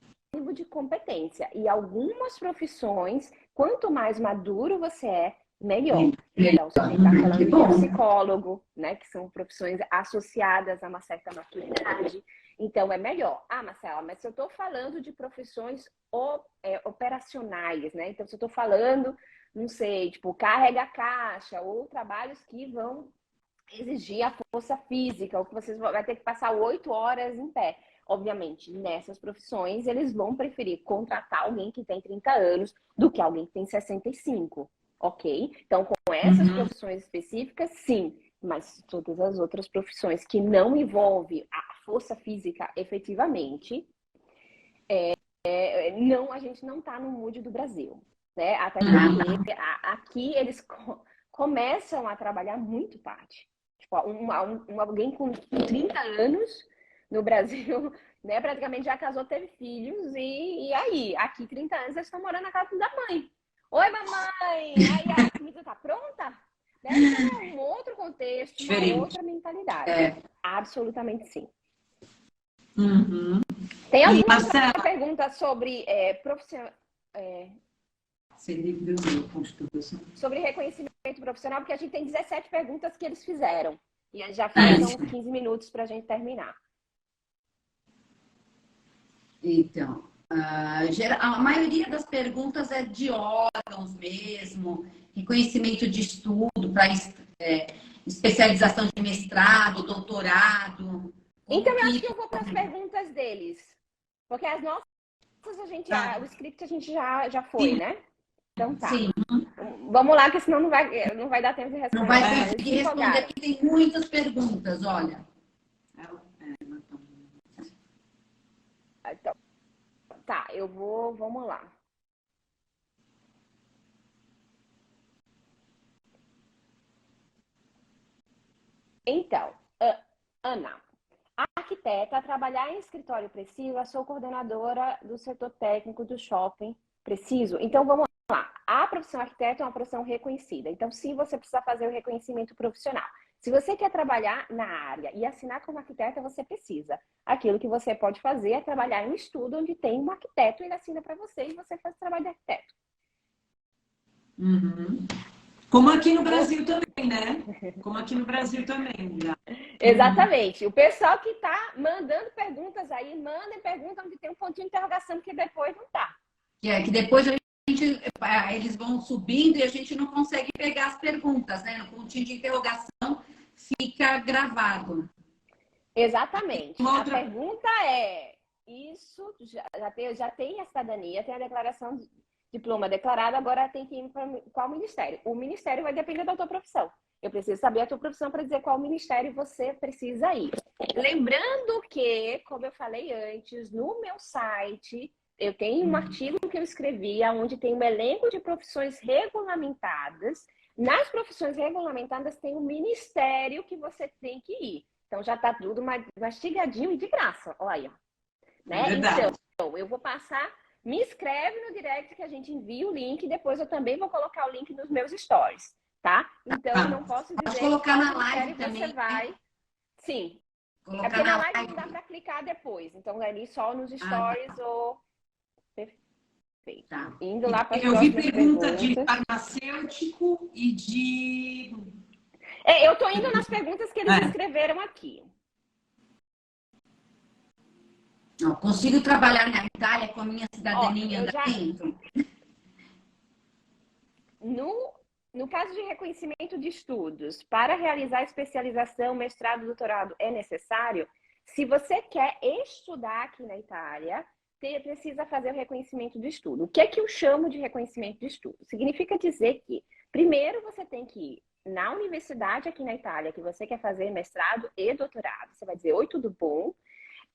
de competência. E algumas profissões, quanto mais maduro você é, melhor. Então, se a gente está falando de psicólogo, né, que são profissões associadas a uma certa maturidade, então é melhor. Ah, Marcela, mas se eu estou falando de profissões operacionais, né? Então, se eu estou falando, não sei, tipo, carrega caixa ou trabalhos que vão exigir a força física, ou que vocês vão ter que passar 8 horas em pé. Obviamente, nessas profissões, eles vão preferir contratar alguém que tem 30 anos do que alguém que tem 65, ok? Então, com essas profissões específicas, sim. Mas todas as outras profissões que não envolvem a força física efetivamente, a gente não está no mood do Brasil, né? Até porque aqui eles começam a trabalhar muito tarde. Tipo, alguém com 30 anos no Brasil, né, praticamente já casou, teve filhos, e aí? Aqui, 30 anos, eles estão morando na casa da mãe. Oi, mamãe! Aí a comida tá pronta? Deve ser um outro contexto, diferente. Uma outra mentalidade. Absolutamente sim. Tem alguma outra pergunta sobre sobre reconhecimento profissional? Porque a gente tem 17 perguntas que eles fizeram. E já faltam uns 15 minutos para a gente terminar. Então, a maioria das perguntas é de órgãos mesmo, reconhecimento de estudo para especialização de mestrado, doutorado. Então, eu acho que eu vou para as perguntas deles. Porque as nossas, o script a gente já foi, né? Então tá. Sim. Vamos lá, que senão não vai dar tempo de responder. Não vai conseguir responder, porque tem muitas perguntas, olha. Então, tá, vamos lá. Então, Ana, arquiteta, a trabalhar em escritório Preciso, sou coordenadora do setor técnico do shopping Preciso. Então, vamos lá. A profissão arquiteto é uma profissão reconhecida. Então, sim, você precisa fazer o reconhecimento profissional. Se você quer trabalhar na área e assinar como arquiteta, você precisa. Aquilo que você pode fazer é trabalhar em um estudo onde tem um arquiteto, ele assina para você e você faz o trabalho de arquiteto. Como aqui no Brasil também, né? Como aqui no Brasil também. Exatamente. O pessoal que está mandando perguntas aí, mandem perguntas onde tem um pontinho de interrogação, que depois não tá. Que depois eles vão subindo e a gente não consegue pegar as perguntas, né? No pontinho de interrogação fica gravado. Exatamente. A pergunta é, isso já tem a cidadania, tem a declaração diploma declarado, agora tem que ir para qual ministério? O ministério vai depender da tua profissão. Eu preciso saber a tua profissão para dizer qual ministério você precisa ir. Lembrando que, como eu falei antes, no meu site, eu tenho um artigo que eu escrevi, onde tem um elenco de profissões regulamentadas. Nas profissões regulamentadas tem um ministério que você tem que ir. Então já está tudo mastigadinho e de graça. Olha aí, ó. Né? Então, eu vou passar, me inscreve no direct que a gente envia o link, depois eu também vou colocar o link nos meus stories, tá? Então eu não posso dizer Pode colocar na live você também. Vai. Sim. Colocar é porque na live live não dá para clicar depois. Então ali só nos stories ou... Perfeito. Tá. Indo lá para as Eu vi próximas pergunta perguntas. de farmacêutico e de... Eu tô indo nas perguntas que eles escreveram aqui. Não, consigo trabalhar na Itália com a minha cidadania dentro? No caso de reconhecimento de estudos, para realizar especialização, mestrado, doutorado, é necessário? Se você quer estudar aqui na Itália, precisa fazer o reconhecimento de estudo. O que é que eu chamo de reconhecimento de estudo? Significa dizer que, primeiro, você tem que ir na universidade aqui na Itália, que você quer fazer mestrado e doutorado. Você vai dizer, oi, tudo bom?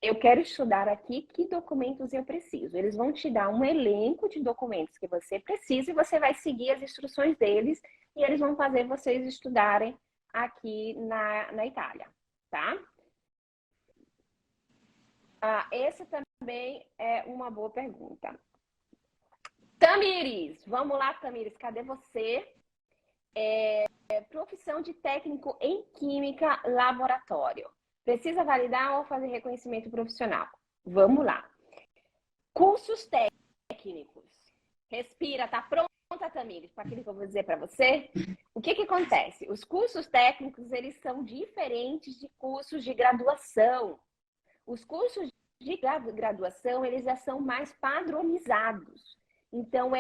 Eu quero estudar aqui, que documentos eu preciso? Eles vão te dar um elenco de documentos que você precisa e você vai seguir as instruções deles e eles vão fazer vocês estudarem aqui na Itália, tá? Essa também é uma boa pergunta. Tamires, vamos lá, Tamires, cadê você? Profissão de técnico em química laboratório. Precisa validar ou fazer reconhecimento profissional? Vamos lá. Cursos técnicos. Respira, tá pronta, Tamires, para aquilo que eu vou dizer para você? O que acontece? Os cursos técnicos, eles são diferentes de cursos de graduação. Os cursos de graduação, eles já são mais padronizados. Então,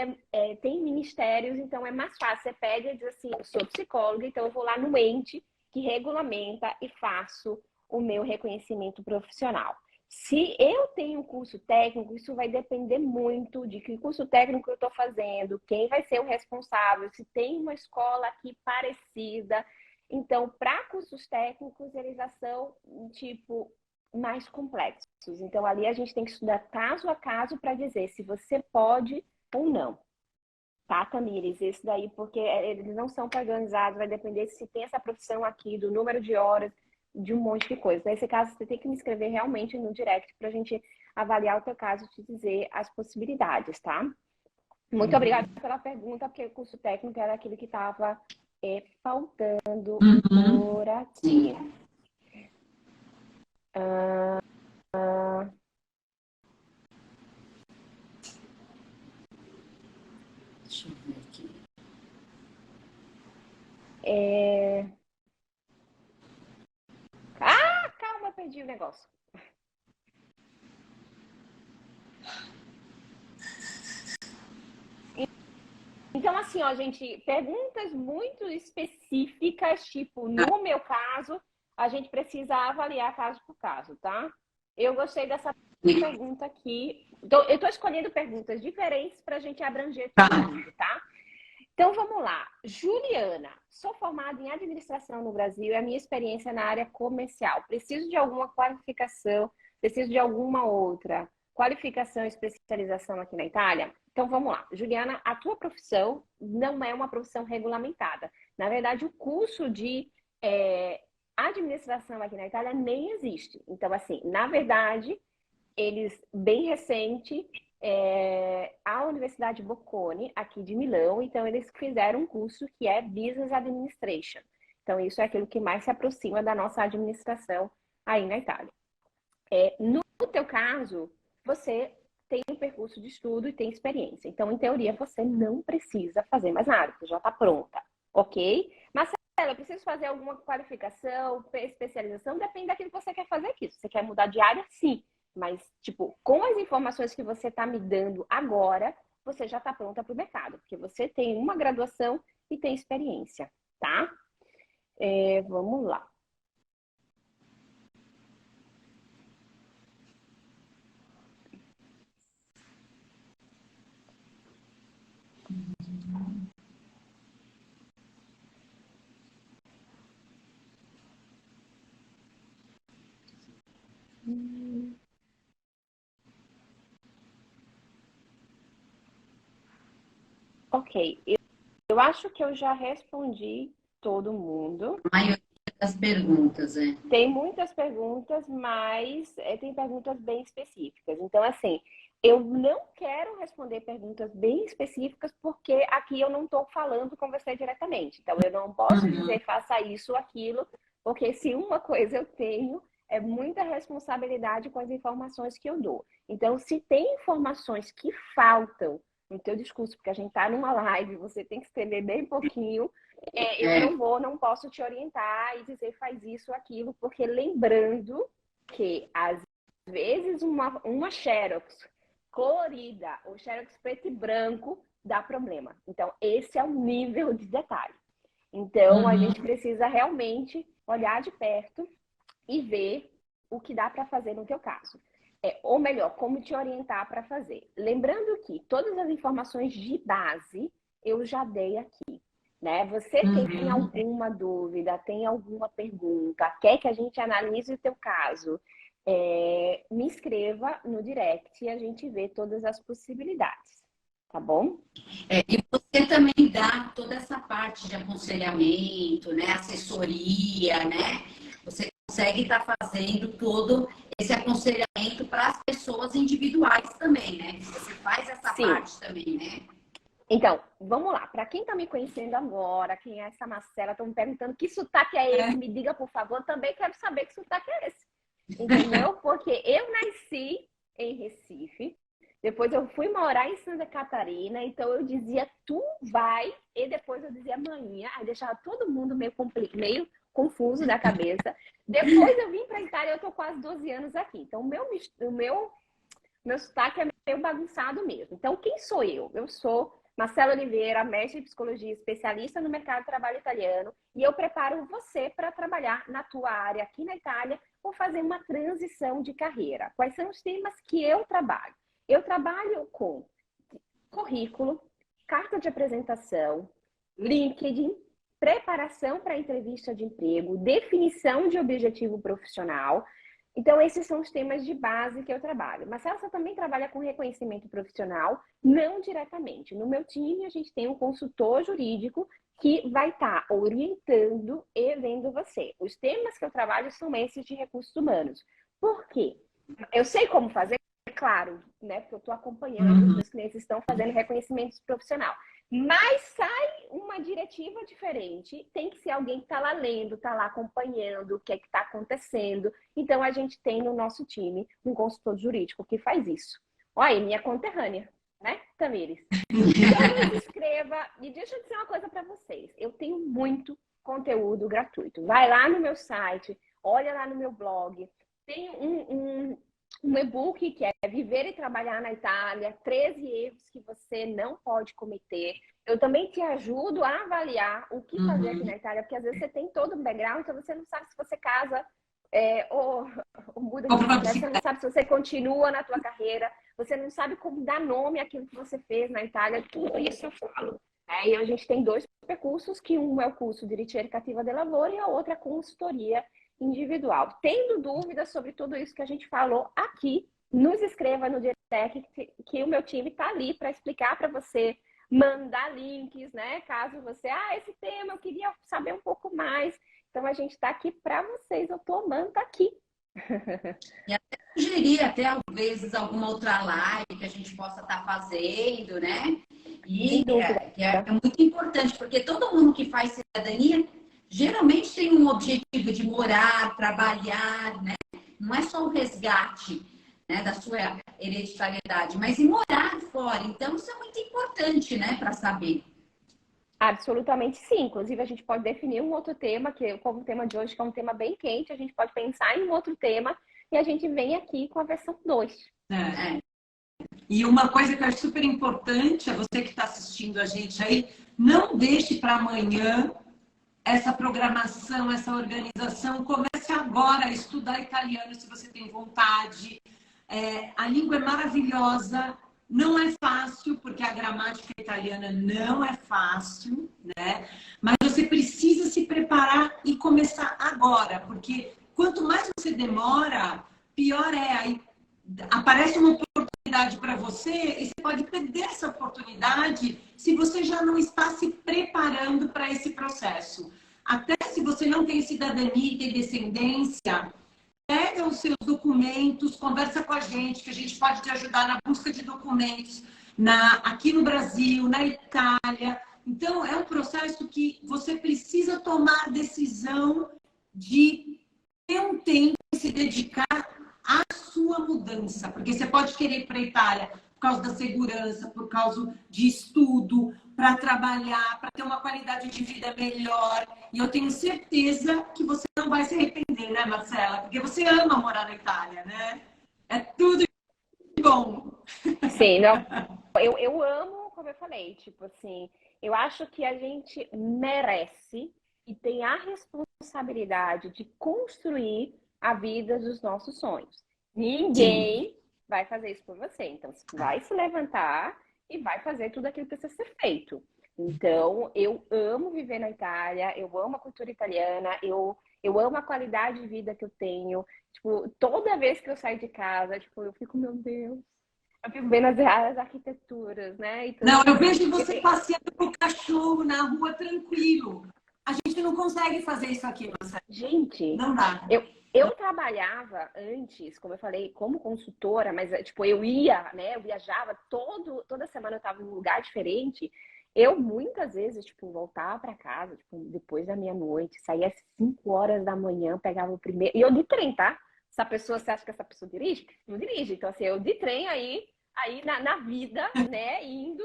tem ministérios, então é mais fácil. Você pega e diz assim, eu sou psicóloga, então eu vou lá no ente que regulamenta e faço o meu reconhecimento profissional. Se eu tenho curso técnico, isso vai depender muito de que curso técnico eu estou fazendo, quem vai ser o responsável, se tem uma escola aqui parecida. Então, para cursos técnicos, eles já são, tipo, mais complexos. Então, ali a gente tem que estudar caso a caso para dizer se você pode ou não. Tá, Tamires? Isso daí, porque eles não são padronizados, vai depender se tem essa profissão aqui, do número de horas, de um monte de coisa. Nesse caso, você tem que me escrever realmente no direct para a gente avaliar o teu caso e te dizer as possibilidades, tá? Muito obrigada pela pergunta, porque o curso técnico era aquilo que estava faltando por aqui. Deixa eu ver aqui. Calma, perdi o negócio. Então, assim, ó, gente, perguntas muito específicas, tipo, no meu caso, a gente precisa avaliar caso por caso, tá? Eu gostei dessa pergunta aqui. Eu estou escolhendo perguntas diferentes para a gente abranger todo mundo, tá? Então, vamos lá. Juliana, sou formada em administração no Brasil e a minha experiência na área comercial. Preciso de alguma qualificação? Preciso de alguma outra qualificação e especialização aqui na Itália? Então, vamos lá. Juliana, a tua profissão não é uma profissão regulamentada. Na verdade, o curso de administração aqui na Itália nem existe. Então, assim, na verdade, eles, bem recente, a Universidade Bocconi, aqui de Milão, então eles fizeram um curso que é Business Administration. Então, isso é aquilo que mais se aproxima da nossa administração aí na Itália. No teu caso, você tem um percurso de estudo e tem experiência. Então, em teoria, você não precisa fazer mais nada, você já está pronta, ok? Marcela, eu preciso fazer alguma qualificação, especialização? Depende daquilo que você quer fazer aqui. Se você quer mudar de área, sim. Mas, tipo, com as informações que você está me dando agora, você já está pronta para o mercado. Porque você tem uma graduação e tem experiência, tá? Vamos lá. Ok. Eu acho que eu já respondi todo mundo. A maioria das perguntas, é. Tem muitas perguntas, mas tem perguntas bem específicas. Então, assim, eu não quero responder perguntas bem específicas porque aqui eu não estou falando com você diretamente. Então, eu não posso dizer faça isso ou aquilo, porque se uma coisa eu tenho, é muita responsabilidade com as informações que eu dou. Então, se tem informações que faltam no teu discurso, porque a gente está numa live, você tem que escrever bem pouquinho, eu não posso te orientar e dizer faz isso ou aquilo, porque lembrando que às vezes uma Xerox colorida ou Xerox preto e branco dá problema. Então, esse é o nível de detalhe. Então, a gente precisa realmente olhar de perto e ver o que dá para fazer no teu caso. Ou melhor, como te orientar para fazer. Lembrando que todas as informações de base eu já dei aqui. Né? Você tem alguma dúvida, tem alguma pergunta, quer que a gente analise o teu caso, me escreva no direct e a gente vê todas as possibilidades, tá bom? E você também dá toda essa parte de aconselhamento, né? Assessoria, né? Você consegue estar fazendo todo esse aconselhamento para as pessoas individuais também, né? Você faz essa parte também, né? Então, vamos lá. Para quem está me conhecendo agora, quem é essa Marcela, estão me perguntando que sotaque é esse? Me diga, por favor. Também quero saber que sotaque é esse. Entendeu? Porque eu nasci em Recife, depois eu fui morar em Santa Catarina, então eu dizia tu vai, e depois eu dizia manhã, aí deixava todo mundo meio confuso da cabeça. Depois eu vim para a Itália, eu estou quase 12 anos aqui. Então, o meu sotaque é meio bagunçado mesmo. Então, quem sou eu? Eu sou Marcela Oliveira, mestre em psicologia, especialista no mercado de trabalho italiano, e eu preparo você para trabalhar na tua área aqui na Itália ou fazer uma transição de carreira. Quais são os temas que eu trabalho? Eu trabalho com currículo, carta de apresentação, LinkedIn, preparação para entrevista de emprego, definição de objetivo profissional. Então, esses são os temas de base que eu trabalho. Mas você também trabalha com reconhecimento profissional, não diretamente. No meu time, a gente tem um consultor jurídico que vai estar orientando e vendo você. Os temas que eu trabalho são esses de recursos humanos. Por quê? Eu sei como fazer, claro, né? Porque eu estou acompanhando, os meus clientes estão fazendo reconhecimento profissional. Mas sai uma diretiva diferente, tem que ser alguém que está lá lendo, está lá acompanhando o que é que está acontecendo. Então, a gente tem no nosso time um consultor jurídico que faz isso. Olha, minha conterrânea, né, Tamires? Então, nos escreva. E deixa eu dizer uma coisa para vocês. Eu tenho muito conteúdo gratuito. Vai lá no meu site, olha lá no meu blog. Tem um e-book que é Viver e Trabalhar na Itália, 13 erros que você não pode cometer. Eu também te ajudo a avaliar o que fazer aqui na Itália, porque às vezes você tem todo um background, então você não sabe se você casa ou muda de cidade, você não sabe se você continua na tua carreira, você não sabe como dar nome àquilo que você fez na Itália, tudo isso eu falo. E a gente tem 2 percursos, que um é o curso de Ricercativa del Lavoro e a outra é a consultoria individual. Tendo dúvidas sobre tudo isso que a gente falou aqui, nos escreva no direct que o meu time está ali para explicar para você, mandar links, né? Caso você, esse tema eu queria saber um pouco mais. Então a gente está aqui para vocês, eu estou amando estar aqui. E até sugerir até às vezes alguma outra live que a gente possa estar fazendo, né? E é muito importante, porque todo mundo que faz cidadania geralmente tem um objetivo de morar, trabalhar, né? Não é só o resgate, né, da sua hereditariedade, mas em morar fora. Então, isso é muito importante, né, para saber. Absolutamente sim. Inclusive, a gente pode definir um outro tema, que como o tema de hoje, que é um tema bem quente, a gente pode pensar em um outro tema e a gente vem aqui com a versão 2. E uma coisa que eu acho super importante, você que está assistindo a gente aí, não deixe para amanhã essa programação, essa organização. Comece agora a estudar italiano se você tem vontade. A língua é maravilhosa, não é fácil, porque a gramática italiana não é fácil, né? Mas você precisa se preparar e começar agora, porque quanto mais você demora, pior é. Aí aparece uma oportunidade oportunidade para você e você pode perder essa oportunidade se você já não está se preparando para esse processo. Até se você não tem cidadania e tem descendência, pega os seus documentos, conversa com a gente, que a gente pode te ajudar na busca de documentos aqui no Brasil, na Itália. Então, é um processo que você precisa tomar a decisão de ter um tempo e se dedicar à sua mudança. Porque você pode querer ir para a Itália por causa da segurança, por causa de estudo, para trabalhar, para ter uma qualidade de vida melhor. E eu tenho certeza que você não vai se arrepender, né, Marcela? Porque você ama morar na Itália, né? É tudo de bom. Sim, não. Eu amo, como eu falei, tipo assim, eu acho que a gente merece e tem a responsabilidade de construir a vida dos nossos sonhos. Ninguém vai fazer isso por você. Então, você vai se levantar e vai fazer tudo aquilo que precisa ser feito. Então, eu amo viver na Itália, eu amo a cultura italiana, eu amo a qualidade de vida que eu tenho. Tipo, toda vez que eu saio de casa, tipo, eu fico, meu Deus, eu fico vendo as arquiteturas, né? Então, não, eu vejo você passeando com o cachorro na rua tranquilo. A gente não consegue fazer isso aqui, Marcela. Gente, não dá. Eu trabalhava antes, como eu falei, como consultora, mas tipo, eu ia, né? Eu viajava toda semana, eu estava em um lugar diferente. Eu muitas vezes, tipo, voltava para casa, tipo, depois da meia-noite, saía às 5 horas da manhã, pegava o primeiro. E eu de trem, tá? Essa pessoa, você acha que essa pessoa dirige? Não dirige. Então, assim, eu de trem aí na vida, né? Indo,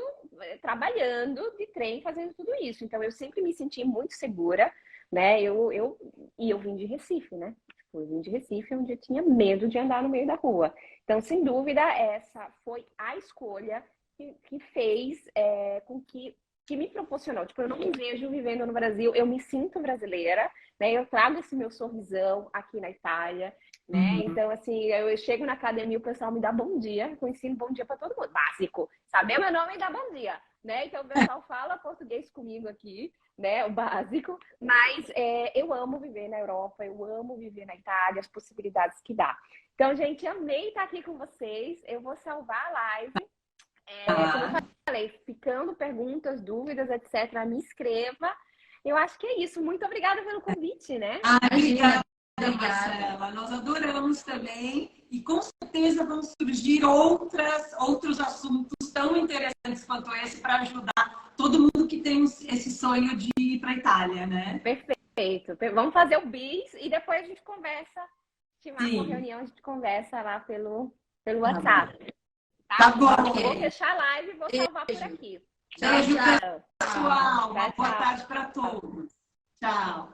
trabalhando de trem, fazendo tudo isso. Então, eu sempre me senti muito segura, né? E eu vim de Recife, né? Eu vim de Recife, onde eu tinha medo de andar no meio da rua. Então, sem dúvida, essa foi a escolha que fez com que me proporcionou. Tipo, eu não me vejo vivendo no Brasil, eu me sinto brasileira, né? Eu trago esse meu sorrisão aqui na Itália, né? Então, assim, eu chego na academia, o pessoal me dá bom dia, eu ensino bom dia para todo mundo. Básico, saber meu nome e dar bom dia, né? Então, o pessoal fala português comigo aqui, né? O básico. Mas eu amo viver na Europa, eu amo viver na Itália, as possibilidades que dá. Então, gente, amei estar aqui com vocês. Eu vou salvar a live. Como eu falei, ficando perguntas, dúvidas, etc., me escreva. Eu acho que é isso. Muito obrigada pelo convite, né? Obrigada, Marcela. Nós adoramos também. E com certeza vão surgir outros assuntos tão interessantes quanto esse para ajudar todo mundo que tem esse sonho de ir para a Itália, né? Perfeito. Vamos fazer o bis e depois a gente conversa. Te marca uma reunião, a gente conversa lá pelo WhatsApp. Tá bom. Vou fechar a live e vou salvar por aqui. Beijo, pessoal. Uma boa tarde para todos. Tchau.